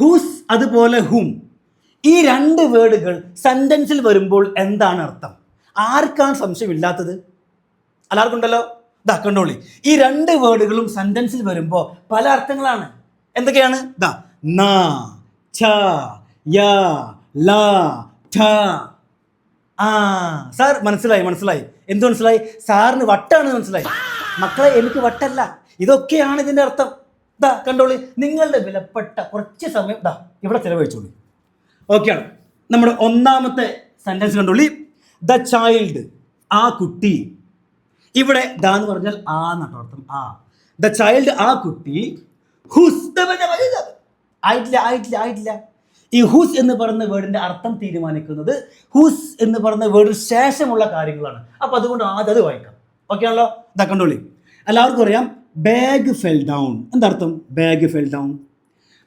Who's അതുപോലെ ഹും, ഈ രണ്ട് വേർഡുകൾ സെന്റൻസിൽ വരുമ്പോൾ എന്താണ് അർത്ഥം? ആർക്കാണ് സംശയമില്ലാത്തത്? എല്ലാവർക്കും ഉണ്ടല്ലോ. ദാ കണ്ടോളി, ഈ രണ്ട് വേർഡുകളും സെന്റൻസിൽ വരുമ്പോൾ പല അർത്ഥങ്ങളാണ്. എന്തൊക്കെയാണ്? ദാ ന, ഛ, യ, ല, ഠ. സാർ മനസ്സിലായി. എന്ത് മനസ്സിലായി? സാറിന് വട്ടാണ് മനസ്സിലായി. മക്കളെ, എനിക്ക് വട്ടല്ല. ഇതൊക്കെയാണ് ഇതിന്റെ അർത്ഥം. ദാ കണ്ടോളി, നിങ്ങളുടെ വിലപ്പെട്ട കുറച്ച് സമയം ദാ ഇവിടെ ചെലവഴിച്ചോളൂ. ഓക്കെയാണ്. നമ്മുടെ ഒന്നാമത്തെ സെന്റൻസ് കണ്ടോളി. ദ ചൈൽഡ്, ആ കുട്ടി. ഇവിടെ ദ എന്ന് പറഞ്ഞാൽ ആ എന്നാണ് അർത്ഥം. ദ ചൈൽഡ്, ആ കുട്ടി. ഹുസ്, ആയിട്ടില്ല. ഈ ഹുസ് എന്ന് പറയുന്ന വേർഡിന്റെ അർത്ഥം തീരുമാനിക്കുന്നത് ഹുസ് എന്ന് പറയുന്ന വേർഡിന് ശേഷമുള്ള കാര്യങ്ങളാണ്. അപ്പൊ അതുകൊണ്ട് ആദ്യം അത് വായിക്കാം. ഓക്കെ ആണല്ലോ. ദാ കണ്ടോളി, എല്ലാവർക്കും അറിയാം ബാഗ് ഫെൽ ഡൗൺ. എന്താർത്ഥം? Bag fell down.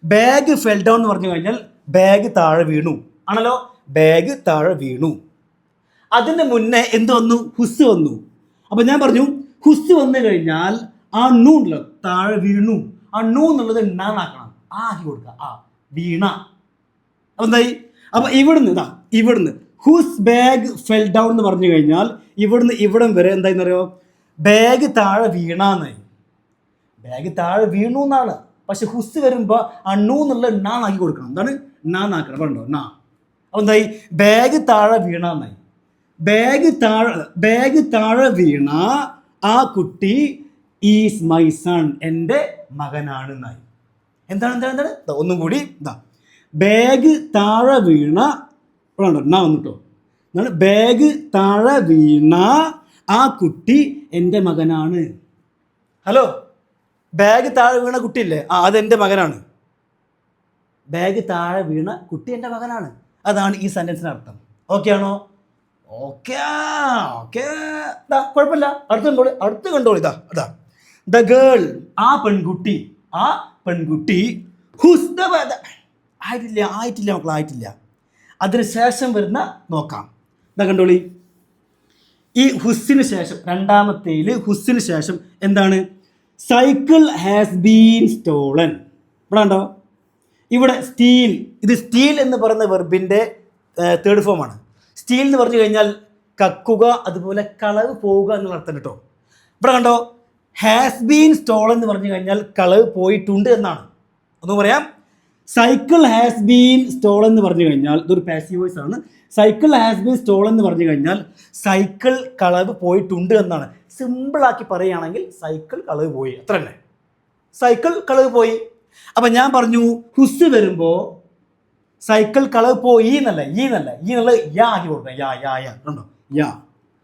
Bag fell down എന്ന് പറഞ്ഞു കഴിഞ്ഞാൽ ബാഗ് താഴെ വീണു ആണല്ലോ. ബാഗ് താഴെ വീണു. അതിന് മുന്നേ എന്ത് വന്നു? ഹുസ് വന്നു. അപ്പൊ ഞാൻ പറഞ്ഞു ഹുസ് വന്നു കഴിഞ്ഞാൽ ആ നൂ ഉണ്ടല്ലോ, താഴെ വീണു. ആ നൂ എന്നുള്ളത് ആക്കണം, ആക്കി കൊടുക്കുക. വീണ. അപ്പൊ എന്തായി? അപ്പൊ ഇവിടുന്ന് ഹുസ് ബാഗ് ഫെൽ ഡൗൺ എന്ന് പറഞ്ഞു കഴിഞ്ഞാൽ ഇവിടുന്ന് ഇവിടം വരെ എന്തായിന്നറിയോ? ബാഗ് താഴെ വീണാന്നായി. ബാഗ് താഴെ വീണു എന്നാണ്. പക്ഷെ ഹുസ് വരുമ്പോ അണ്ണു എന്നുള്ള നാക്കി കൊടുക്കണം. എന്താണ്? നാക്കണം. പറഞ്ഞോ നാ. അപ്പൊ എന്തായി? ബാഗ് താഴെ വീണാന്നായി. ബാഗ് താഴെ വീണ ആ കുട്ടി ഈസ് മൈ സൺ, എൻ്റെ മകനാണ് എന്നായി. എന്താണ്? ഒന്നും കൂടി. ബാഗ് താഴെ വീണ നാ വന്നിട്ടോ. ബാഗ് താഴെ വീണ ആ കുട്ടി എൻ്റെ മകനാണ്. ഹലോ, ബാഗ് താഴെ വീണ കുട്ടിയില്ലേ? അതെൻ്റെ മകനാണ്. ബാഗ് താഴെ വീണ കുട്ടി എൻ്റെ മകനാണ്. അതാണ് ഈ സെന്റൻസിന് അർത്ഥം. ഓക്കെ ആണോ? ഓക്കെ. കുഴപ്പമില്ല. അടുത്ത് കണ്ടോളി. ദ ഗേൾ, ആ പെൺകുട്ടി. ഹുസ് ദ ആയിട്ടില്ല മക്കൾ, ആയിട്ടില്ല. അതിനുശേഷം വരുന്ന നോക്കാം. ഇതാ കണ്ടോളി, ഈ ഹുസ്സിന് ശേഷം, രണ്ടാമത്തേല് ഹുസ്സിന് ശേഷം എന്താണ്? Cycle has been stolen. ഇവിടെ ഉണ്ടോ? ഇവിടെ സ്റ്റീൽ. ഇത് സ്റ്റീൽ എന്ന് പറയുന്ന വെർബിന്റെ തേർഡ് ഫോം ആണ്. സ്റ്റീൽ എന്ന് പറഞ്ഞു കഴിഞ്ഞാൽ കക്കുക, അതുപോലെ കളവ് പോവുക എന്നുള്ള അർത്ഥം കേട്ടോ. ഇവിടെ കണ്ടോ, ഹാസ് ബീൻ സ്റ്റോളൻ എന്ന് പറഞ്ഞു കഴിഞ്ഞാൽ കളവ് പോയിട്ടുണ്ട് എന്നാണ്. ഒന്ന് പറയാം, സൈക്കിൾ ഹാസ് ബീൻ സ്റ്റോളൻ എന്ന് പറഞ്ഞു കഴിഞ്ഞാൽ ഇതൊരു പാസീവ് വോയിസ് ആണ്. സൈക്കിൾ ഹാസ് ബീൻ സ്റ്റോളൻ എന്ന് പറഞ്ഞു കഴിഞ്ഞാൽ സൈക്കിൾ കളവ് പോയിട്ടുണ്ട് എന്നാണ്. സിമ്പിളാക്കി പറയുകയാണെങ്കിൽ സൈക്കിൾ കളവ് പോയി, അത്ര തന്നെ. സൈക്കിൾ കളവ് പോയി. അപ്പം ഞാൻ പറഞ്ഞു ഹുസ് വരുമ്പോൾ സൈക്കിൾ കളവ് പോയി എന്നല്ല, ഈ എന്നുള്ള യാ ആക്കി കൊടുക്കണം. യാ.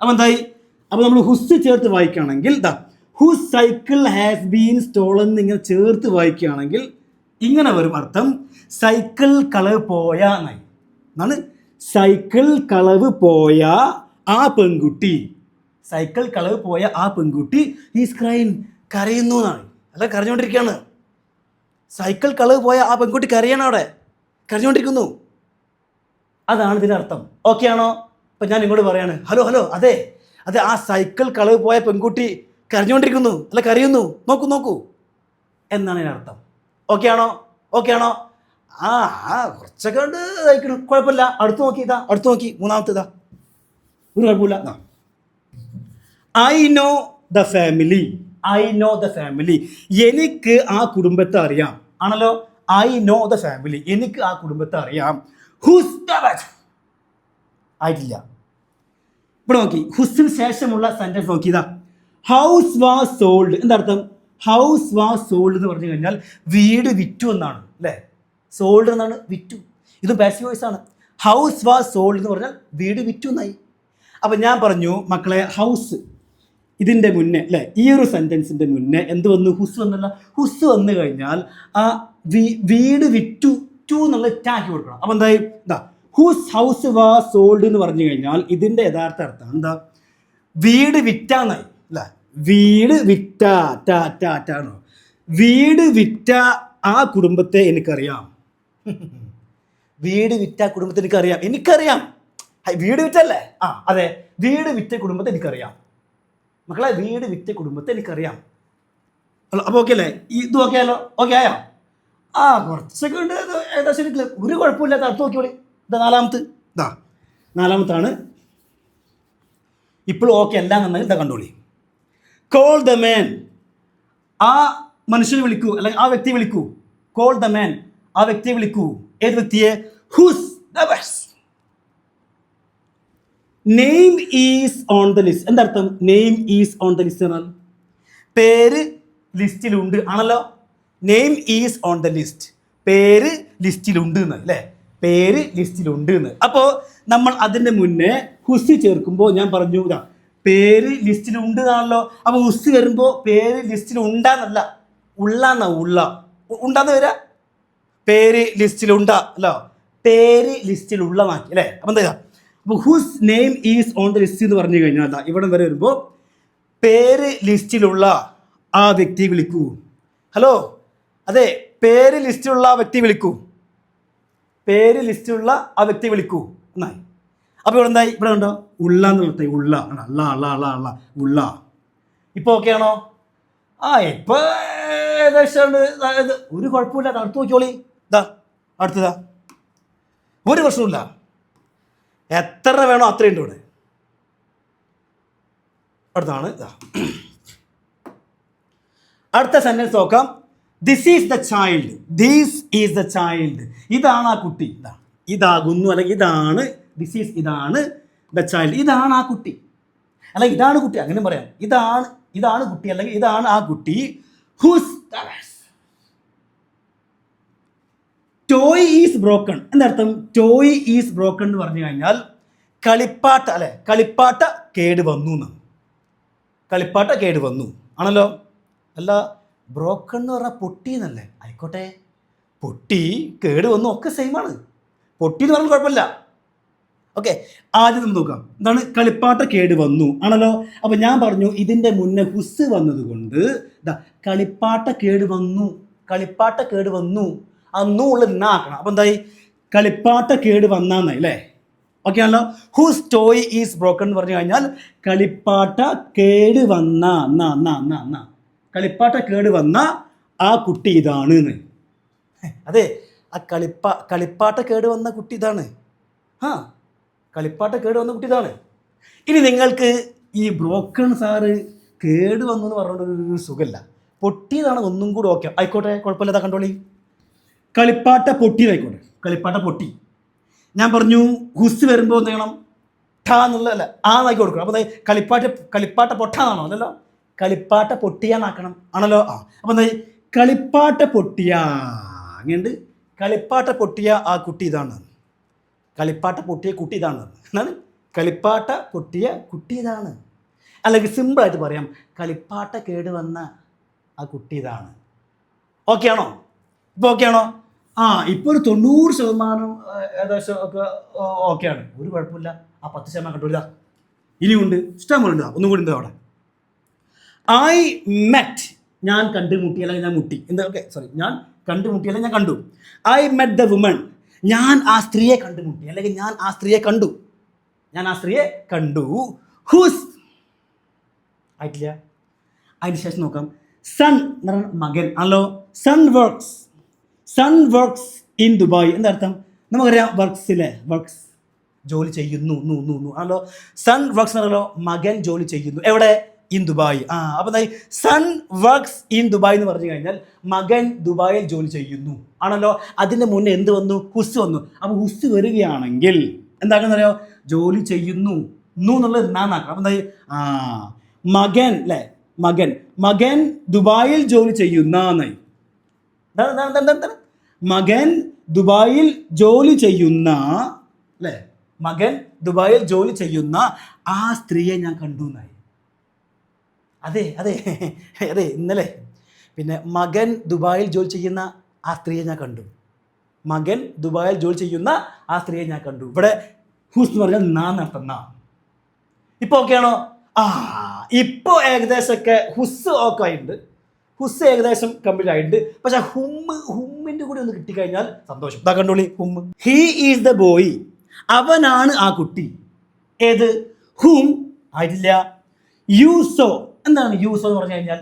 അപ്പം എന്തായി? അപ്പം നമ്മൾ ഹുസ് ചേർത്ത് വായിക്കുകയാണെങ്കിൽ who's cycle has been stolen എന്നിങ്ങനെ ചേർത്ത് വായിക്കുകയാണെങ്കിൽ ഇങ്ങനെ വരും അർത്ഥം. സൈക്കിൾ കളവ് പോയ എന്നാണ്. സൈക്കിൾ കളവ് പോയ ആ പെൺകുട്ടി. സൈക്കിൾ കളവ് പോയ ആ പെൺകുട്ടി ഈസ് ക്രൈം, കരയുന്നു എന്നാണ്. അല്ല, കരഞ്ഞുകൊണ്ടിരിക്കുകയാണ്. സൈക്കിൾ കളവ് പോയ ആ പെൺകുട്ടി കരയാണ്, അവിടെ കരഞ്ഞുകൊണ്ടിരിക്കുന്നു. അതാണ് ഇതിനർത്ഥം. ഓക്കെ ആണോ? അപ്പം ഞാൻ ഇങ്ങോട്ട് പറയാണ്, ഹലോ, അതെ, ആ സൈക്കിൾ കളവ് പോയ പെൺകുട്ടി കരഞ്ഞുകൊണ്ടിരിക്കുന്നു, അല്ല കരയുന്നു, നോക്കൂ എന്നാണ് ഇതിനർത്ഥം. ഓക്കെ ആണോ? കുറച്ചൊക്കെ ഉണ്ട് കഴിക്കണം, കുഴപ്പമില്ല. അടുത്ത് നോക്കി മൂന്നാമത്തേതാ, ഒരു കുഴപ്പമില്ല. I know the family. എനിക്ക് ആ കുടുംബത്തെ അറിയാം ആണല്ലോ. ഐ നോ ദ ഫാമിലി, എനിക്ക് ആ കുടുംബത്തെ അറിയാം. ഹുസ് ആയിട്ടില്ല. ഇവിടെ നോക്കി, ഹുസിന് ശേഷമുള്ള സെന്റൻസ് നോക്കിയതാ. House was sold. എന്താർത്ഥം? ഹൗസ് വാസ് സോൾഡ് എന്ന് പറഞ്ഞു കഴിഞ്ഞാൽ വീട് വിറ്റു എന്നാണ്, അല്ലേ? സോൾഡ് എന്നാണ്, വിറ്റു. ഇതും പാസീവ് വോയിസ് ആണ്. ഹൗസ് വാസ് സോൾഡ് എന്ന് പറഞ്ഞാൽ വീട് വിറ്റു എന്നായി. അപ്പം ഞാൻ പറഞ്ഞു മക്കളെ, ഹൗസ് ഇതിൻ്റെ മുന്നേ, അല്ലേ, ഈ ഒരു സെൻറ്റൻസിൻ്റെ മുന്നേ എന്ത് വന്നു? ഹുസ് വന്നല്ല. ഹുസ് വന്നു കഴിഞ്ഞാൽ ആ വീട് വിറ്റു ടു എന്നുള്ള ടാക്കി കൊടുക്കണം. അപ്പം എന്തായി? ഹുസ് ഹൗസ് വാസ് സോൾഡ് എന്ന് പറഞ്ഞു കഴിഞ്ഞാൽ ഇതിൻ്റെ യഥാർത്ഥ അർത്ഥം എന്താ? വീട് വിറ്റാന്നായി, അല്ലേ? വീട് വിറ്റ ടാറ്റാണോ? വീട് വിറ്റ ആ കുടുംബത്തെ എനിക്കറിയാം. വീട് വിറ്റ കുടുംബത്തെ എനിക്കറിയാം. വീട് വിറ്റല്ലേ? അതെ, വീട് വിറ്റ കുടുംബത്തെ എനിക്കറിയാം. മക്കളെ, വീട് വിറ്റ കുടുംബത്തെ എനിക്കറിയാം. അപ്പോൾ ഓക്കെ അല്ലേ? ഇത് ഓക്കെ ആയാലോ? ഓക്കെ ആയോ? ആ കുറച്ചൊക്കെ ഉണ്ട്, ഏകദേശം ഒരു കുഴപ്പമില്ലാത്ത അടുത്ത് നോക്കിയോളി. ഇതാ നാലാമത്താണ്. ഇപ്പോൾ ഓക്കെ അല്ല എന്നുണ്ടെങ്കിൽ ഇതാ കണ്ടോളി. കോൾ ദ മാൻ, ആ മനുഷ്യനെ വിളിക്കൂ, അല്ലെങ്കിൽ ആ വ്യക്തിയെ വിളിക്കൂ. കോൾ ദ മാൻ, ആ വ്യക്തിയെ വിളിക്കൂ. ഏത് വ്യക്തിയെ? Whose the best. Name is on the list. എന്താർത്ഥം? Name is on the list എന്നാൽ പേര് ലിസ്റ്റിലുണ്ട് ആണല്ലോ. Name is on the list, പേര് ലിസ്റ്റിലുണ്ട് എന്ന് അല്ലേ, പേര് ലിസ്റ്റിലുണ്ട് എന്ന്. അപ്പോൾ നമ്മൾ അതിൻ്റെ മുന്നേ ഹുസ് ചേർക്കുമ്പോൾ ഞാൻ പറഞ്ഞു ഇതാ പേര് ലിസ്റ്റിലുണ്ട് എന്നാണല്ലോ. അപ്പോൾ ഹുസ് വരുമ്പോൾ പേര് ലിസ്റ്റിൽ ഉണ്ടാന്നല്ല, ഉണ്ടാന്ന് വരാ, പേര് ലിസ്റ്റിലുണ്ടാ അല്ലോ, പേര് ലിസ്റ്റിലുള്ളതാക്കി അല്ലേ. അപ്പം എന്താ, അപ്പോൾ who's name is on the list എന്ന് പറഞ്ഞു കഴിഞ്ഞാൽ അതാ ഇവിടെ വരെ വരുമ്പോൾ പേര് ലിസ്റ്റിലുള്ള ആ വ്യക്തിയെ വിളിക്കൂ. ഹലോ, അതെ, പേര് ലിസ്റ്റിലുള്ള ആ വ്യക്തി വിളിക്കൂ, പേര് ലിസ്റ്റിലുള്ള ആ വ്യക്തി വിളിക്കൂ എന്നായി. അപ്പോൾ ഇവിടെ എന്തായി? ഇവിടെ ഉണ്ടോ ഉള്ള എന്ന് നിർത്തി, ഉള്ള ഉള്ള. ഇപ്പോൾ ഓക്കെ ആണോ? ഇപ്പോൾ ഏകദേശം ഒരു കുഴപ്പമില്ല. അടുത്ത് നോക്കിയോളി. അടുത്തതാ, ഒരു പ്രശ്നമില്ല, എത്ര വേണോ അത്രയുണ്ട് ഇവിടെ. അടുത്താണ് അടുത്ത സെന്റൻസ് നോക്കാം. This is the child, this is the child. ഇതാണ് ആ കുട്ടി, ഇതാകുന്നു, അല്ലെങ്കിൽ ഇതാണ് ദിസ് ഈസ്, ഇതാണ് ദ ചൈൽഡ്, ഇതാണ് ആ കുട്ടി, അല്ലെങ്കിൽ ഇതാണ് കുട്ടി, അങ്ങനെ പറയാം. ഇതാണ് കുട്ടി, അല്ലെങ്കിൽ ഇതാണ് ആ കുട്ടി. Whose toy is broken. എന്താർത്ഥം? ടോയ് ഈസ് ബ്രോക്കൺ എന്ന് പറഞ്ഞു കഴിഞ്ഞാൽ കളിപ്പാട്ട അല്ലെ, കളിപ്പാട്ട കേട് വന്നു എന്നാണ്. കളിപ്പാട്ട കേട് വന്നു ആണല്ലോ. അല്ല, ബ്രോക്കൺ എന്ന് പറഞ്ഞാൽ പൊട്ടി എന്നല്ലേ. ആയിക്കോട്ടെ, പൊട്ടി കേട് വന്നു ഒക്കെ സെയിമാണ്. പൊട്ടി എന്ന് പറഞ്ഞാൽ കുഴപ്പമില്ല. ഓക്കെ, ആദ്യം നമുക്ക് നോക്കാം. എന്താണ്? കളിപ്പാട്ട കേട് വന്നു ആണല്ലോ. അപ്പം ഞാൻ പറഞ്ഞു ഇതിൻ്റെ മുന്നേ ഹുസ് വന്നത് കൊണ്ട് കളിപ്പാട്ട കേട് വന്നു, കളിപ്പാട്ട കേട് വന്നു, അന്നും ഉള്ള ആക്കണം. അപ്പം എന്തായി? കളിപ്പാട്ട കേട് വന്നാന്നായി അല്ലേ. ഓക്കെ ആണല്ലോ. ഹൂസ് ടോയ് ഈസ് ബ്രോക്കൺ എന്ന് പറഞ്ഞു കഴിഞ്ഞാൽ കളിപ്പാട്ട കേട് വന്ന, കളിപ്പാട്ട കേട് വന്ന ആ കുട്ടി ഇതാണ് എന്ന്. അതെ, ആ കളിപ്പാട്ട കേട് വന്ന കുട്ടി ഇതാണ്. കളിപ്പാട്ട കേട് വന്ന കുട്ടി ഇതാണ്. ഇനി നിങ്ങൾക്ക് ഈ ബ്രോക്കൺ സാറ് കേട് വന്നു എന്ന് പറഞ്ഞുകൊണ്ടൊരു സുഖമില്ല, പൊട്ടിയതാണ് ഒന്നും കൂടി ഓക്കെ. ആയിക്കോട്ടെ, കുഴപ്പമില്ലാതെ കണ്ടോളി. കളിപ്പാട്ട പൊട്ടിയതായിക്കോട്ടെ, കളിപ്പാട്ട പൊട്ടി. ഞാൻ പറഞ്ഞു ഹുസ് വരുമ്പോൾ എന്ത് ചെയ്യണം? ഠ എന്നുള്ളതല്ല, ആക്കി കൊടുക്കണം. അപ്പോൾ കളിപ്പാട്ട പൊട്ടാന്നാണോ? അല്ലല്ലോ, കളിപ്പാട്ട പൊട്ടിയാന്നാക്കണം ആണല്ലോ. അപ്പോൾ എന്താ? കളിപ്പാട്ട പൊട്ടിയ, അങ്ങനെയുണ്ട്. കളിപ്പാട്ട പൊട്ടിയ ആ കുട്ടി ഇതാണ്, കളിപ്പാട്ട പൊട്ടിയ കുട്ടി ഇതാണ്. എന്താണ്? കളിപ്പാട്ട പൊട്ടിയ കുട്ടി ഇതാണ്. അല്ലെങ്കിൽ സിമ്പിളായിട്ട് പറയാം, കളിപ്പാട്ട കേട് വന്ന ആ കുട്ടി ഇതാണ്. ഓക്കെ ആണോ? ഇപ്പോൾ ഓക്കെ ആണോ? ഇപ്പോൾ ഒരു 90% ഏകദേശം ഒക്കെ ഓക്കെയാണ്, ഒരു കുഴപ്പമില്ല. ആ 10% കണ്ടു. ഇനിയുണ്ട്, ഇഷ്ടംപോലെ ഉണ്ട്. ഒന്നും കൂടി ഉണ്ട് അവിടെ. ഐ മെറ്റ്, ഞാൻ കണ്ടുമുട്ടി, അല്ലെങ്കിൽ ഞാൻ മുട്ടി. എന്താ? ഓക്കെ, സോറി, ഞാൻ കണ്ടുമുട്ടി, അല്ലെങ്കിൽ ഞാൻ കണ്ടു. ഐ മെറ്റ് ദ വുമൺ, ഞാൻ ആ സ്ത്രീയെ കണ്ടുമുട്ടി, അല്ലെങ്കിൽ ഞാൻ ആ സ്ത്രീയെ കണ്ടു, ഞാൻ ആ സ്ത്രീയെ കണ്ടു. ഹൂസ് ആയിട്ടില്ല. അതിന് ശേഷം നോക്കാം. സൺ എന്ന് പറഞ്ഞാൽ മകൻ ആണല്ലോ. Son works in Dubai. എന്താ അർത്ഥം? നമുക്കറിയാം വർക്ക്സിലെ, വർക്ക്സ് ജോലി ചെയ്യുന്നു ആണല്ലോ. സൺ വർക്ക്സ് എന്നാണല്ലോ, മകൻ ജോലി ചെയ്യുന്നു. എവിടെ? In Dubai. അപ്പോൾ എന്തായി? സൺ വർക്ക്സ് ഇൻ ദുബായ് എന്ന് പറഞ്ഞു കഴിഞ്ഞാൽ മകൻ ദുബായിൽ ജോലി ചെയ്യുന്നു ആണല്ലോ. അതിൻ്റെ മുന്നേ എന്ത് വന്നു? ഹുസ് വന്നു. അപ്പോൾ ഹുസ് വരികയാണെങ്കിൽ എന്താണെന്ന് അറിയോ? ജോലി ചെയ്യുന്നു എന്നുള്ളത് എന്നാക്കാം. അപ്പം എന്തായി? മകൻ അല്ലേ, മകൻ ദുബായിൽ ജോലി ചെയ്യുന്ന എന്നായി. മകൻ ദുബായിൽ ജോലി ചെയ്യുന്ന അല്ലേ, മകൻ ദുബായിൽ ജോലി ചെയ്യുന്ന ആ സ്ത്രീയെ ഞാൻ കണ്ടു എന്നായി. അതെ ഇന്നലെ പിന്നെ മകൻ ദുബായിൽ ജോലി ചെയ്യുന്ന ആ സ്ത്രീയെ ഞാൻ കണ്ടു, മകൻ ദുബായിൽ ജോലി ചെയ്യുന്ന ആ സ്ത്രീയെ ഞാൻ കണ്ടു. ഇവിടെ ഹൂസ് എന്ന് പറഞ്ഞാൽ നടത്തുന്ന. ഇപ്പോൾ ഓക്കെ ആണോ? ഇപ്പോൾ ഏകദേശമൊക്കെ ഹുസ് ഓക്കെ ആയിട്ടുണ്ട്, ഹുസ് ഏകദേശം കംപ്ലീറ്റ് ആയിട്ടുണ്ട്. പക്ഷെ ഹുമ്മിൻ്റെ കൂടി ഒന്ന് കിട്ടിക്കഴിഞ്ഞാൽ സന്തോഷം. ഇതാ കണ്ടോളി, ഹും. ഹീ ഈസ് ദ ബോയ്, അവനാണ് ആ കുട്ടി. ഏത്? ഹും ആയിട്ടില്ല. യൂസോ, എന്താണ് യൂസോ എന്ന് പറഞ്ഞു കഴിഞ്ഞാൽ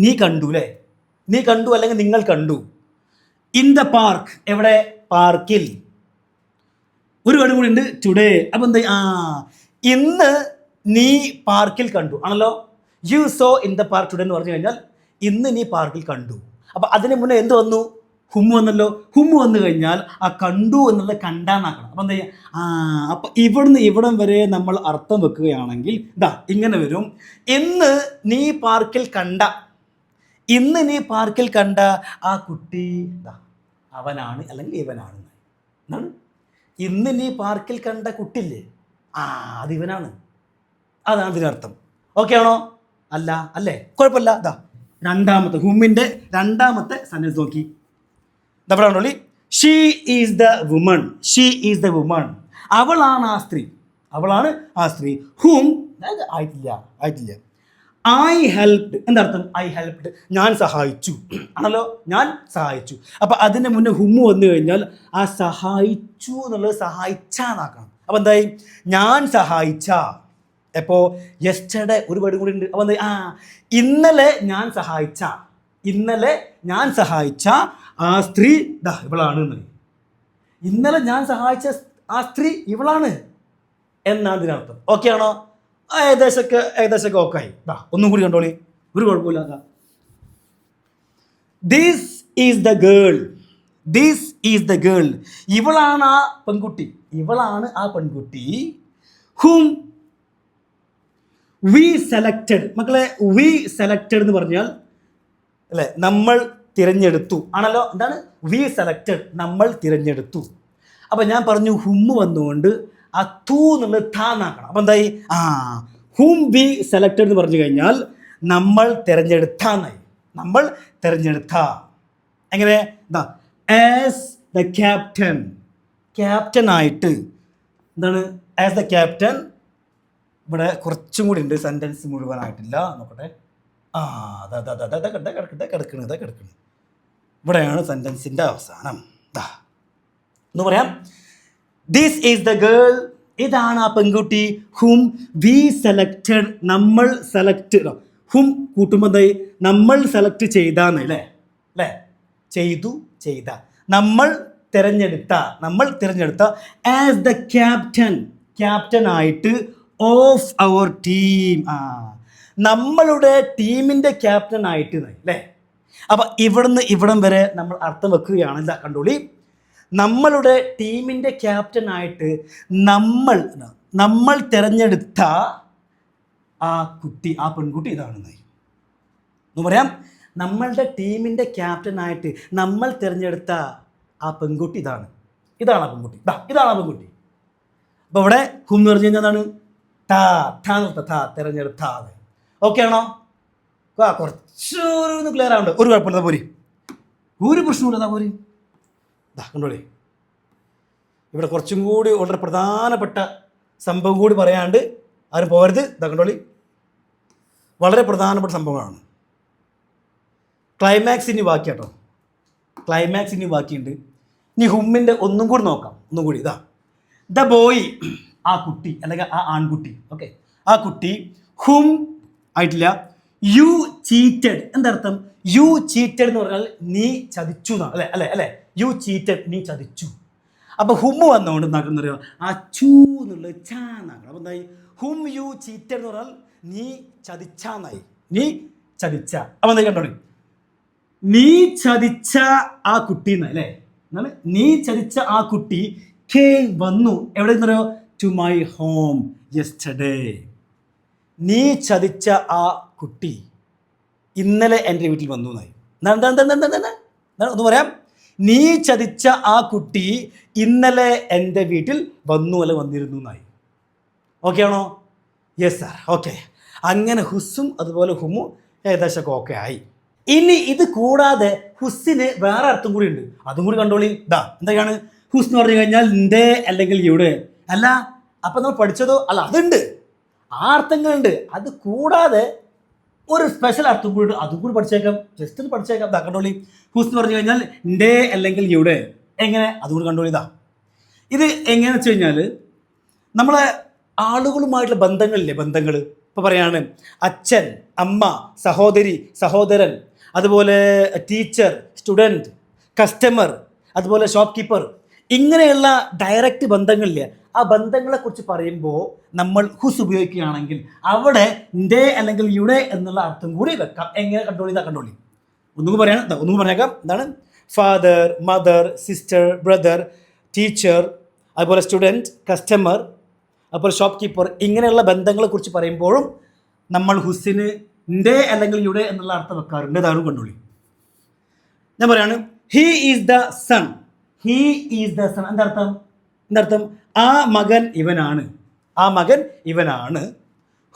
നീ കണ്ടു അല്ലേ, നീ കണ്ടു അല്ലെങ്കിൽ നിങ്ങൾ കണ്ടു. ഇൻ ദ പാർക്ക്, എവിടെ? പാർക്കിൽ. ഒരു വേർഡ് കൂടി ഉണ്ട്, ടുഡേ. അപ്പൊ എന്താ? ഇന്ന് നീ പാർക്കിൽ കണ്ടു ആണല്ലോ. You so in the park today എന്ന് പറഞ്ഞു കഴിഞ്ഞാൽ ഇന്ന് നീ പാർക്കിൽ കണ്ടു. അപ്പൊ അതിന് മുന്നേ എന്ത് വന്നു? ഹും വന്നല്ലോ. ഹും വന്നു കഴിഞ്ഞാൽ ആ കണ്ടു എന്നുള്ളത് കണ്ടാന്നാക്കണം. അപ്പൊ എന്താ ചെയ്യുക? അപ്പൊ ഇവിടുന്ന് ഇവിടം വരെ നമ്മൾ അർത്ഥം വെക്കുകയാണെങ്കിൽ ഇതാ ഇങ്ങനെ വരും. ഇന്ന് നീ പാർക്കിൽ കണ്ട, ഇന്ന് നീ പാർക്കിൽ കണ്ട ആ കുട്ടി അവനാണ് അല്ലെങ്കിൽ ഇവനാണ് എന്നാണ്. ഇന്ന് നീ പാർക്കിൽ കണ്ട കുട്ടില്ലേ, അത് ഇവനാണ്, അതാണ് ഇതിനർത്ഥം. ഓക്കെ ആണോ? അല്ല അല്ലേ? കുഴപ്പമില്ല. ഇതാ രണ്ടാമത്തെ ഹുമ്മിൻ്റെ രണ്ടാമത്തെ സെന്റൻസ് നോക്കി. ഇതവിടെ she is the woman, she is the woman, അവളാണ് ആ സ്ത്രീ, അവളാണ് ആ സ്ത്രീ. ഹും ആയിട്ടില്ല. ഐ ഹെൽപ്ഡ്, എന്താർത്ഥം? ഐ ഹെൽപ്ഡ്, ഞാൻ സഹായിച്ചു ആണല്ലോ, ഞാൻ സഹായിച്ചു. അപ്പം അതിൻ്റെ മുന്നേ ഹുമ്മ് വന്നു കഴിഞ്ഞാൽ ആ സഹായിച്ചു എന്നുള്ളത് സഹായിച്ചാന്നാക്കണം. അപ്പം എന്തായി? ഞാൻ സഹായിച്ച. എപ്പോൾ? യെസ്റ്റർഡേ. ഒരു വേർഡ് കൂടി ഉണ്ട്. അപ്പം എന്താ? ഇന്നലെ ഞാൻ സഹായിച്ച, ഇന്നലെ ഞാൻ സഹായിച്ച ആ സ്ത്രീ ഇവളാണ്. ഇന്നലെ ഞാൻ സഹായിച്ച ആ സ്ത്രീ ഇവളാണ് എന്നാണ് ഇതിനർത്ഥം. ഓക്കെ ആണോ? ഏകദേശമൊക്കെ ഓക്കെ ആയി. ഒന്നും കൂടി കണ്ടോളി, ഒരു കുഴപ്പമില്ല. This is the girl, this is the girl, ഇവളാണ് ആ പെൺകുട്ടി, ഇവളാണ് ആ പെൺകുട്ടി. ഹും വി സെലക്റ്റഡ്. മക്കളെ, വി സെലക്റ്റഡ് എന്ന് പറഞ്ഞാൽ അല്ലേ, നമ്മൾ തിരഞ്ഞെടുത്തു ആണല്ലോ. എന്താണ്? വി സെലക്റ്റഡ്, നമ്മൾ തിരഞ്ഞെടുത്തു. അപ്പം ഞാൻ പറഞ്ഞു ഹുമ്മ് വന്നുകൊണ്ട് ആ തൂ എന്നുള്ളത് താന്നാക്കണം. അപ്പം എന്തായി? ഹും വി സെലക്റ്റഡ് എന്ന് പറഞ്ഞു കഴിഞ്ഞാൽ നമ്മൾ തിരഞ്ഞെടുത്താന്നായി, നമ്മൾ തിരഞ്ഞെടുത്ത. എങ്ങനെ? ആസ് ദ ക്യാപ്റ്റൻ, ക്യാപ്റ്റനായിട്ട്. എന്താണ്? As the captain. ഇവിടെ കുറച്ചും കൂടി ഉണ്ട്, സെൻറ്റൻസ് മുഴുവനായിട്ടില്ല. നോക്കട്ടെ. കിടക്കണ്. ഇവിടെയാണ് സെൻറ്റൻസിൻ്റെ അവസാനം. എന്ന് പറയാം, ദിസ് ഈസ് ദ ഗേൾ, ഇതാണ് ആ പെൺകുട്ടി. ഹും വി സെലക്റ്റഡ്, നമ്മൾ സെലക്ട്. ഹും കൂട്ടുമ്പോൾ എന്തായി? നമ്മൾ സെലക്ട് ചെയ്താന്ന് അല്ലേ, അല്ലേ? ചെയ്ത നമ്മൾ തിരഞ്ഞെടുത്ത ആസ് ദ ക്യാപ്റ്റൻ, ക്യാപ്റ്റനായിട്ട് ഓഫ് അവർ ടീം, നമ്മളുടെ ടീമിൻ്റെ ക്യാപ്റ്റനായിട്ട് അല്ലേ. അപ്പം ഇവിടുന്ന് ഇവിടം വരെ നമ്മൾ അർത്ഥം വെക്കുകയാണല്ല. കണ്ടോളി, നമ്മളുടെ ടീമിൻ്റെ ക്യാപ്റ്റനായിട്ട് നമ്മൾ തിരഞ്ഞെടുത്ത ആ കുട്ടി, ആ പെൺകുട്ടി ഇതാണെന്ന് പറയാം. നമ്മളുടെ ടീമിൻ്റെ ക്യാപ്റ്റനായിട്ട് നമ്മൾ തിരഞ്ഞെടുത്ത ആ പെൺകുട്ടി ഇതാണ് ആ പെൺകുട്ടി, ഇതാണ് ആ പെൺകുട്ടി. അപ്പോൾ ഇവിടെ ഹും എന്ന് പറഞ്ഞു കഴിഞ്ഞാൽ എന്താണ്? തിരഞ്ഞെടുത്ത. ഓക്കെ ആണോ? കുറച്ചൊരു ക്ലിയർ ആവണ്ട, ഒരു കുഴപ്പമില്ല. പോരി, ഒരു പ്രശ്നമില്ല. പോരി, കണ്ടോളി. ഇവിടെ കുറച്ചും കൂടി വളരെ പ്രധാനപ്പെട്ട സംഭവം കൂടി പറയാണ്ട് ആരും പോകരുത്. കണ്ടോളി, വളരെ പ്രധാനപ്പെട്ട സംഭവമാണ്. ക്ലൈമാക്സ് ഇനി ബാക്കി കേട്ടോ, ക്ലൈമാക്സ് ഇനി ബാക്കിയുണ്ട്. ഇനി ഹുമ്മിൻ്റെ ഒന്നും കൂടി നോക്കാം. ഒന്നും കൂടി ദ ബോയ്, ആ കുട്ടി അല്ലെങ്കിൽ ആ ആൺകുട്ടി. ഓക്കെ, ആ കുട്ടി. ഹും ആയിട്ടില്ല. യു ചീറ്റഡ്, എന്താർത്ഥം? യു ചീറ്റഡ് എന്ന് പറഞ്ഞാൽ നീ ചതിച്ചു എന്നാണ്, അല്ലേ അല്ലേ അല്ലേ? യു ചീറ്റഡ്, നീ ചതിച്ചു. അപ്പോൾ ഹും വന്നുകൊണ്ട് എന്താക്കുന്ന പറയുക? ആ ചൂ എന്നുള്ളത് ചാന്നാക്കണം. അപ്പോൾ എന്തായി? ഹും യു ചീറ്റഡ് എന്ന് പറഞ്ഞാൽ നീ ചതിച്ചാന്നായി, നീ ചതിച്ച. അപ്പോൾ എന്താ കണ്ടോളി, നീ ചതിച്ച ആ കുട്ടി എന്നല്ലേ, എന്നാണ് നീ ചതിച്ച ആ കുട്ടി came വന്നു. എവിടെ നിന്നോ? To my home yesterday. നീ ചതിച്ച ആ കുട്ടി ഇന്നലെ എൻ്റെ വീട്ടിൽ വന്നു എന്നായി. ഒന്ന് പറയാം, നീ ചതിച്ച ആ കുട്ടി ഇന്നലെ എൻ്റെ വീട്ടിൽ വന്നു അല്ല വന്നിരുന്നു എന്നായി. ഓക്കെ ആണോ? Yes sir, okay. അങ്ങനെ ഹുസ്സും അതുപോലെ ഹുമ്മും ഏകദേശമൊക്കെ ഓക്കെ ആയി. ഇനി ഇത് കൂടാതെ ഹുസ്സിന് വേറെ അർത്ഥം കൂടി ഉണ്ട്, അതും കൂടി കണ്ടോളി. എന്തൊക്കെയാണ് ഹുസ് എന്ന് പറഞ്ഞു കഴിഞ്ഞാൽ എൻ്റെ അല്ലെങ്കിൽ ഇവിടെ അല്ല. അപ്പം നമ്മൾ പഠിച്ചതോ അല്ല, അതുണ്ട്, ആ അർത്ഥങ്ങളുണ്ട്. അത് കൂടാതെ ഒരു സ്പെഷ്യൽ അർത്ഥം കൂടി, അതും കൂടി പഠിച്ചേക്കാം, ജസ്റ്റ് ഒന്ന് പഠിച്ചേക്കാം. കണ്ടോളി, ഹുസ് എന്ന് പറഞ്ഞു കഴിഞ്ഞാൽ എൻ്റെ അല്ലെങ്കിൽ ഇവിടെ. എങ്ങനെ? അതുകൂടി കണ്ടോളി. ഇത് എങ്ങനെയാണെന്ന് വെച്ച് കഴിഞ്ഞാൽ നമ്മളെ ആളുകളുമായിട്ടുള്ള ബന്ധങ്ങളില്ലേ, ബന്ധങ്ങൾ. ഇപ്പോൾ പറയാണ് അച്ഛൻ, അമ്മ, സഹോദരി, സഹോദരൻ, അതുപോലെ ടീച്ചർ, സ്റ്റുഡൻറ്റ്, കസ്റ്റമർ, അതുപോലെ ഷോപ്പ് കീപ്പർ, ഇങ്ങനെയുള്ള ഡയറക്റ്റ് ബന്ധങ്ങളില്ലേ, ആ ബന്ധങ്ങളെക്കുറിച്ച് പറയുമ്പോൾ നമ്മൾ ഹുസ് ഉപയോഗിക്കുകയാണെങ്കിൽ അവിടെ ൻ്റെ അല്ലെങ്കിൽ യുടെ എന്നുള്ള അർത്ഥം കൂടി വെക്കാം. എങ്ങനെ കണ്ടോളി ഒന്നും പറഞ്ഞേക്കാം. എന്താണ്? Father, mother, sister, brother, teacher, അതുപോലെ സ്റ്റുഡൻറ്റ്, കസ്റ്റമർ, അതുപോലെ ഷോപ്പ് കീപ്പർ, ഇങ്ങനെയുള്ള ബന്ധങ്ങളെക്കുറിച്ച് പറയുമ്പോഴും നമ്മൾ ഹുസിന് ൻ്റെ അല്ലെങ്കിൽ യുടെ എന്നുള്ള അർത്ഥം വെക്കാറുണ്ട്. അതാണ് കണ്ടോളി. ഞാൻ പറയാണ് he is the son. He is the son എന്തർത്ഥം? ആ മകൻ ഇവനാണ്.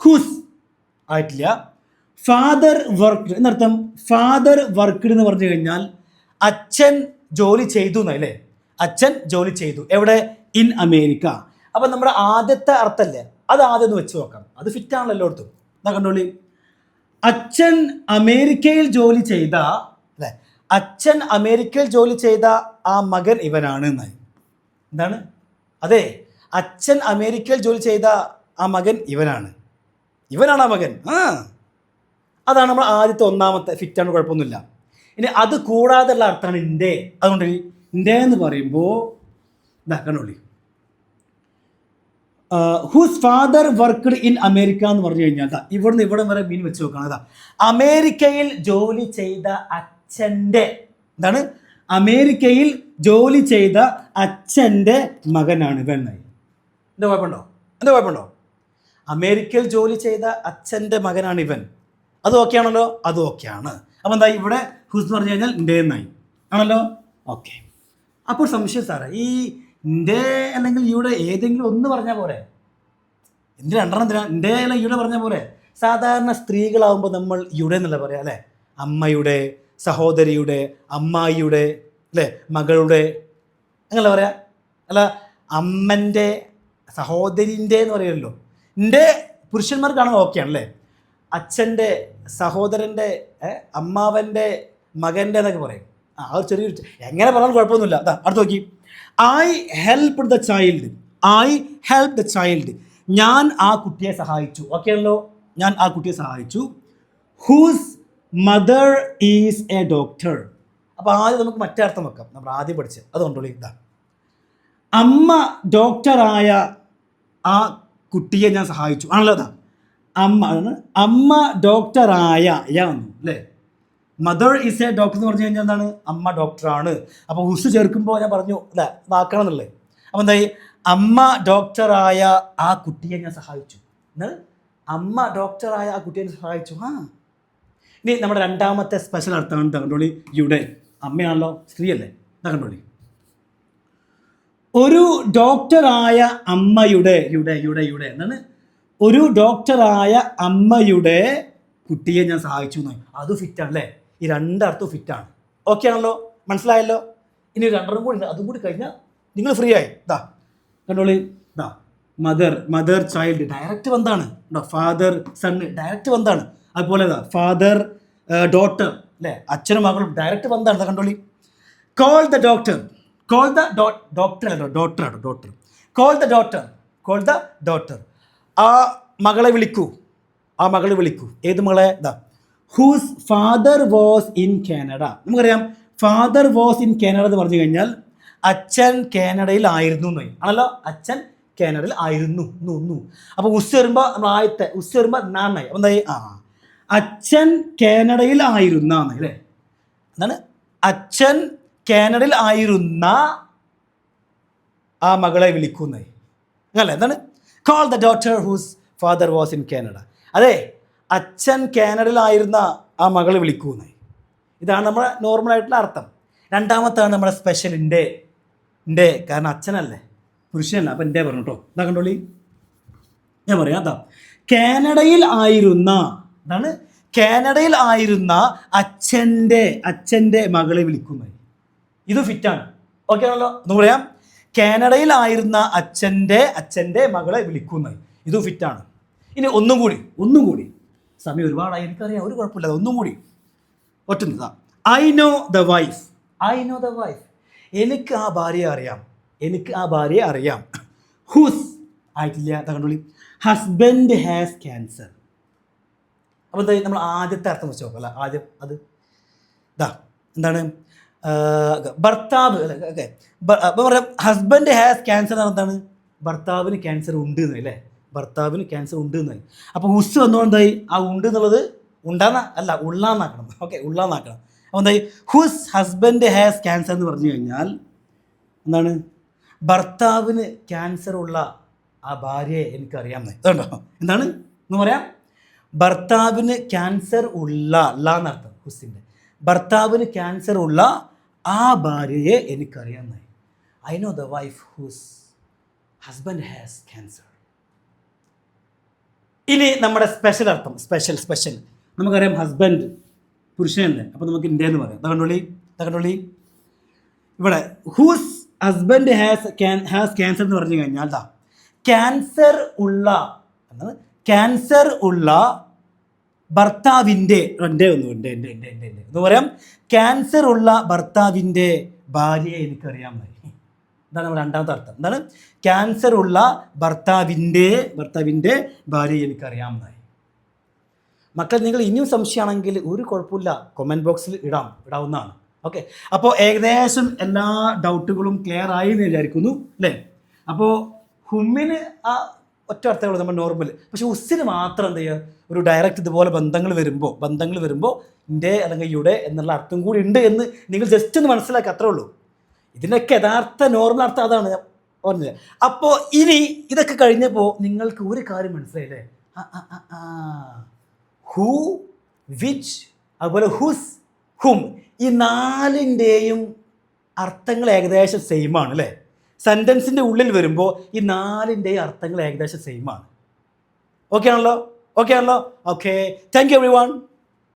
ഹുസ് ആയിട്ടില്ല. ഫാദർ വർക്ക്ഡ് എന്നർത്ഥം. ഫാദർ വർക്ക്ഡ് എന്ന് പറഞ്ഞു കഴിഞ്ഞാൽ അച്ഛൻ ജോലി ചെയ്തു എന്നല്ലേ? അച്ഛൻ ജോലി ചെയ്തു. എവിടെ? In America. അപ്പം നമ്മുടെ ആദ്യത്തെ അർത്ഥമല്ലേ, അത് ആദ്യം ഒന്ന് വെച്ച് നോക്കാം. അത് ഫിറ്റാണല്ലോ എല്ലായിടത്തും. എന്നാ കണ്ടോളി. അച്ഛൻ അമേരിക്കയിൽ ജോലി ചെയ്ത അല്ലേ, അച്ഛൻ അമേരിക്കയിൽ ജോലി ചെയ്ത ആ മകൻ ഇവനാണ് എന്നായി. എന്താണ്? അതെ, അച്ഛൻ അമേരിക്കയിൽ ജോലി ചെയ്ത ആ മകൻ ഇവനാണ് ആ മകൻ. അതാണ് നമ്മൾ ആദ്യത്തെ ഒന്നാമത്തെ ഫിറ്റാണ്, കുഴപ്പമൊന്നുമില്ല. ഇനി അത് കൂടാതെയുള്ള അർത്ഥമാണ് ൻ്റെ. അതുകൊണ്ട് ൻ്റെ എന്ന് പറയുമ്പോൾ കണ്ടോളി, whose father worked in America എന്ന് പറഞ്ഞു കഴിഞ്ഞാൽ ഇവിടുന്ന് ഇവിടം വരെ മീൻ വെച്ച് നോക്കണം. അമേരിക്കയിൽ ജോലി ചെയ്ത അച്ഛൻ്റെ എന്താണ്? അമേരിക്കയിൽ ജോലി ചെയ്ത അച്ഛൻ്റെ മകനാണ് ഇവൻ. എന്താ കുഴപ്പമുണ്ടോ? അമേരിക്കയിൽ ജോലി ചെയ്ത അച്ഛൻ്റെ മകനാണ് ഇവൻ. അത് ഓക്കെ ആണല്ലോ? അത് ഓക്കെയാണ്. അപ്പം എന്താ ഇവിടെ ഹുസ് പറഞ്ഞു കഴിഞ്ഞാൽ ൻ്റെ എന്നായി ആണല്ലോ? ഓക്കെ. അപ്പോൾ സംശയം സാറേ, ഈ ൻ്റെ അല്ലെങ്കിൽ യുടെ ഏതെങ്കിലും ഒന്ന് പറഞ്ഞാൽ പോരെ? എന്തിനാ രണ്ടെണ്ണം എന്തിനാ? ൻ്റെ അല്ലെങ്കിൽ യുടെ പറഞ്ഞാൽ പോരെ? സാധാരണ സ്ത്രീകളാവുമ്പോൾ നമ്മൾ യുടെ എന്നല്ല പറയാം അല്ലേ? അമ്മയുടെ, സഹോദരിയുടെ, അമ്മായിയുടെ, അല്ലേ, മകളുടെ, അങ്ങനല്ല പറയാ? അല്ല, അമ്മൻ്റെ, സഹോദരിൻ്റെ എന്ന് പറയുമല്ലോ. ൻ്റെ പുരുഷന്മാർക്കാണെങ്കിൽ ഓക്കെ ആണല്ലേ? അച്ഛൻ്റെ, സഹോദരൻ്റെ, അമ്മാവൻ്റെ, മകൻ്റെ എന്നൊക്കെ പറയും. ആ ഒരു ചെറിയൊരു എങ്ങനെ പറഞ്ഞാലും കുഴപ്പമൊന്നുമില്ല. അടുത്ത് നോക്കി. I help the child. ഞാൻ ആ കുട്ടിയെ സഹായിച്ചു. ഓക്കെ ആണല്ലോ? ഞാൻ ആ കുട്ടിയെ സഹായിച്ചു. Whose mother is a doctor. അപ്പോൾ ആദ്യം നമുക്ക് മറ്റേ അർത്ഥം വെക്കാം. നമ്മൾ ആദ്യം പഠിച്ചത് അതുകൊണ്ടുള്ള അമ്മ ഡോക്ടറായ ആ കുട്ടിയെ ഞാൻ സഹായിച്ചു ആണല്ലോ. അമ്മ ഡോക്ടറായ അല്ലേ? മദർ ഈസ് എ ഡോക്ടർ എന്ന് പറഞ്ഞു കഴിഞ്ഞാൽ എന്താണ്? അമ്മ ഡോക്ടറാണ്. അപ്പോൾ ഹുസ് ചേർക്കുമ്പോൾ ഞാൻ പറഞ്ഞു അല്ലേ, വാക്കണം എന്നുള്ളത്. അപ്പോൾ എന്തായി? അമ്മ ഡോക്ടറായ ആ കുട്ടിയെ ഞാൻ സഹായിച്ചു. അമ്മ ഡോക്ടറായ ആ കുട്ടിയെ സഹായിച്ചു. ഇനി നമ്മുടെ രണ്ടാമത്തെ സ്പെഷ്യൽ അർത്ഥമാണ് കണ്ടോളി. യുടെ. അമ്മയാണല്ലോ, സ്ത്രീയല്ലേ? കണ്ടോളി. ഒരു ഡോക്ടറായ അമ്മയുടെ യുടെ എന്താണ്? ഒരു ഡോക്ടറായ അമ്മയുടെ കുട്ടിയെ ഞാൻ സഹായിച്ചു എന്ന്. അത് ഫിറ്റാണല്ലേ? ഈ രണ്ടർത്ഥവും ഫിറ്റാണ്. ഓക്കെ ആണല്ലോ? മനസ്സിലായല്ലോ? ഇനി രണ്ടെണ്ണം കൂടി, അതും കൂടി കഴിഞ്ഞാൽ നിങ്ങൾ ഫ്രീ ആയി. കണ്ടോളി. മദർ ചൈൽഡ് ഡയറക്റ്റ് ബന്ധാണ്. ഫാദർ സൺ ഡയറക്റ്റ് ബന്ധാണ്. അതുപോലെ ഫാദർ ഡോട്ടർ അല്ലേ, അച്ഛനും മകളും ഡയറക്റ്റ് ബന്ധാണ്. കണ്ടോളി. Call the doctor. ആ മകളെ വിളിക്കൂ. ഏത് മകളെ? Whose father was in Canada. നമുക്കറിയാം ഫാദർ വാസ് ഇൻ കാനഡ എന്ന് പറഞ്ഞു കഴിഞ്ഞാൽ അച്ഛൻ കാനഡയിൽ ആയിരുന്നു ആണല്ലോ. അച്ഛൻ കാനഡയിൽ ആയിരുന്നു. അപ്പോൾ ഉസ് വരുമ്പോൾ നമ്മൾ ആദ്യത്തെ ഉസ് വരുമ്പോൾ നാന്നായി. അപ്പം എന്തായി? അച്ഛൻ കാനഡയിൽ ആയിരുന്ന അല്ലേ? എന്താണ്? അച്ഛൻ കാനഡയിൽ ആയിരുന്ന ആ മകളെ വിളിക്കുന്നേ അങ്ങനല്ലേ? എന്താണ്? Call the daughter whose father was in Canada. അതെ, അച്ഛൻ കാനഡയിലായിരുന്ന ആ മകളെ വിളിക്കുന്നേ. ഇതാണ് നമ്മുടെ നോർമലായിട്ടുള്ള അർത്ഥം. രണ്ടാമത്താണ് നമ്മുടെ സ്പെഷ്യൽ ൻ്റെ. കാരണം അച്ഛനല്ലേ, പുരുഷനല്ല. അപ്പം ൻ്റെ പറഞ്ഞു കേട്ടോ. കണ്ടോളി. ഞാൻ പറയാം. കാനഡയിൽ ആയിരുന്ന എന്താണ്? കാനഡയിൽ ആയിരുന്ന അച്ഛൻ്റെ മകളെ വിളിക്കുന്നത്. ഇത് ഫിറ്റാണ്. ഓക്കെ ആണല്ലോ? എന്ന് പറയാം. കാനഡയിൽ ആയിരുന്ന അച്ഛൻ്റെ മകളെ വിളിക്കുന്നത്. ഇത് ഫിറ്റാണ്. ഇനി ഒന്നും കൂടി സമയം ഒരുപാടായി എനിക്കറിയാം, ഒരു കുഴപ്പമില്ല. ഒന്നും കൂടി ഒറ്റുന്നതാ. I know the wife. എനിക്ക് ആ ഭാര്യയെ അറിയാം. ഹൂസ് ആയിട്ടില്ല. കണ്ടോളി. Husband has cancer. അപ്പോൾ എന്താ നമ്മൾ ആദ്യത്തെ അർത്ഥം വെച്ച് നോക്കാം. ആദ്യം അത് എന്താണ്? ഭർത്താവ് ഓക്കെ അപ്പോൾ പറയാം ഹസ്ബൻഡ് ഹാസ് ക്യാൻസർ എന്ന് എന്താണ് ഭർത്താവിന് ക്യാൻസർ ഉണ്ട് എന്ന് അല്ലേ ഭർത്താവിന് ക്യാൻസർ ഉണ്ട് എന്ന് അപ്പോൾ ഹുസ് വന്നുകൊണ്ട് എന്തായി ആ ഉണ്ട് എന്നുള്ളത് ഉണ്ടാന്ന അല്ല ഉള്ളാന്നാക്കണം ഓക്കെ ഉള്ളാന്നാക്കണം അപ്പോൾ എന്തായി ഹുസ് ഹസ്ബൻഡ് ഹാസ് ക്യാൻസർ എന്ന് പറഞ്ഞു കഴിഞ്ഞാൽ എന്താണ് ഭർത്താവിന് ക്യാൻസർ ഉള്ള ആ ഭാര്യയെ എനിക്കറിയാമെന്ന് അതുണ്ടോ എന്താണ് എന്ന് പറയാം ഭർത്താവിന് ക്യാൻസർ ഉള്ള എന്നർത്ഥം ഹുസിൻ്റെ ഭർത്താവിന് ക്യാൻസർ ഉള്ള ആ ഭാര്യയെ എനിക്കറിയാമെന്നായി I know the wife whose husband has cancer. ഇനി നമ്മുടെ സ്പെഷ്യൽ അർത്ഥം സ്പെഷ്യൽ നമുക്കറിയാം ഹസ്ബൻഡ് പുരുഷനല്ലേ അപ്പോൾ നമുക്ക് ഇന്ത്യ എന്ന് പറയാം തകണ്ടോളി ഇവിടെ ഹൂസ് ഹസ്ബൻഡ് ഹാസ് ക്യാൻസർ എന്ന് പറഞ്ഞു കഴിഞ്ഞാൽ ക്യാൻസർ ഉള്ള ഭർത്താവിൻ്റെ എന്ന് പറയാം ക്യാൻസർ ഉള്ള ഭർത്താവിൻ്റെ ഭാര്യയെ എനിക്കറിയാമെന്നായി ഇതാണ് നമ്മുടെ രണ്ടാമത്തെ അർത്ഥം എന്താണ് ക്യാൻസർ ഉള്ള ഭർത്താവിൻ്റെ ഭാര്യയെ എനിക്കറിയാമെന്നായി. മക്കൾ നിങ്ങൾ ഇനിയും സംശയമാണെങ്കിൽ ഒരു കുഴപ്പമില്ല കമൻറ്റ് ബോക്സിൽ ഇടാവുന്നതാണ്. ഓക്കെ അപ്പോൾ ഏകദേശം എല്ലാ ഡൗട്ടുകളും ക്ലിയർ ആയി എന്ന് വിചാരിക്കുന്നു അല്ലേ. അപ്പോൾ ഹുമ്മിന് ആ ഒറ്റ അർത്ഥമുള്ളൂ നമ്മൾ നോർമൽ, പക്ഷെ ഉസ്സിന് മാത്രം എന്ത് ചെയ്യുക ഒരു ഡയറക്റ്റ് ഇതുപോലെ ബന്ധങ്ങൾ വരുമ്പോൾ ഇൻ്റെ അല്ലെങ്കിൽ യുടെ എന്നുള്ള അർത്ഥം കൂടി ഉണ്ട് എന്ന് നിങ്ങൾ ജസ്റ്റ് ഒന്ന് മനസ്സിലാക്കി അത്രേ ഉള്ളൂ. ഇതിനൊക്കെ യഥാർത്ഥ നോർമൽ അർത്ഥം അതാണ് ഞാൻ പറഞ്ഞത്. അപ്പോൾ ഇനി ഇതൊക്കെ കഴിഞ്ഞപ്പോൾ നിങ്ങൾക്ക് ഒരു കാര്യം മനസ്സിലായില്ലേ ഹൂ വിച്ച് അതുപോലെ ഹുസ് ഹും ഈ നാലിൻ്റെയും അർത്ഥങ്ങൾ ഏകദേശം സെയിമാണ് അല്ലേ. സെൻറ്റൻസിൻ്റെ ഉള്ളിൽ വരുമ്പോൾ ഈ നാലിൻ്റെയും അർത്ഥങ്ങൾ ഏകദേശം സെയിമാണ്. ഓക്കെ ആണല്ലോ ഓക്കെ താങ്ക് യു എവരിവൺ.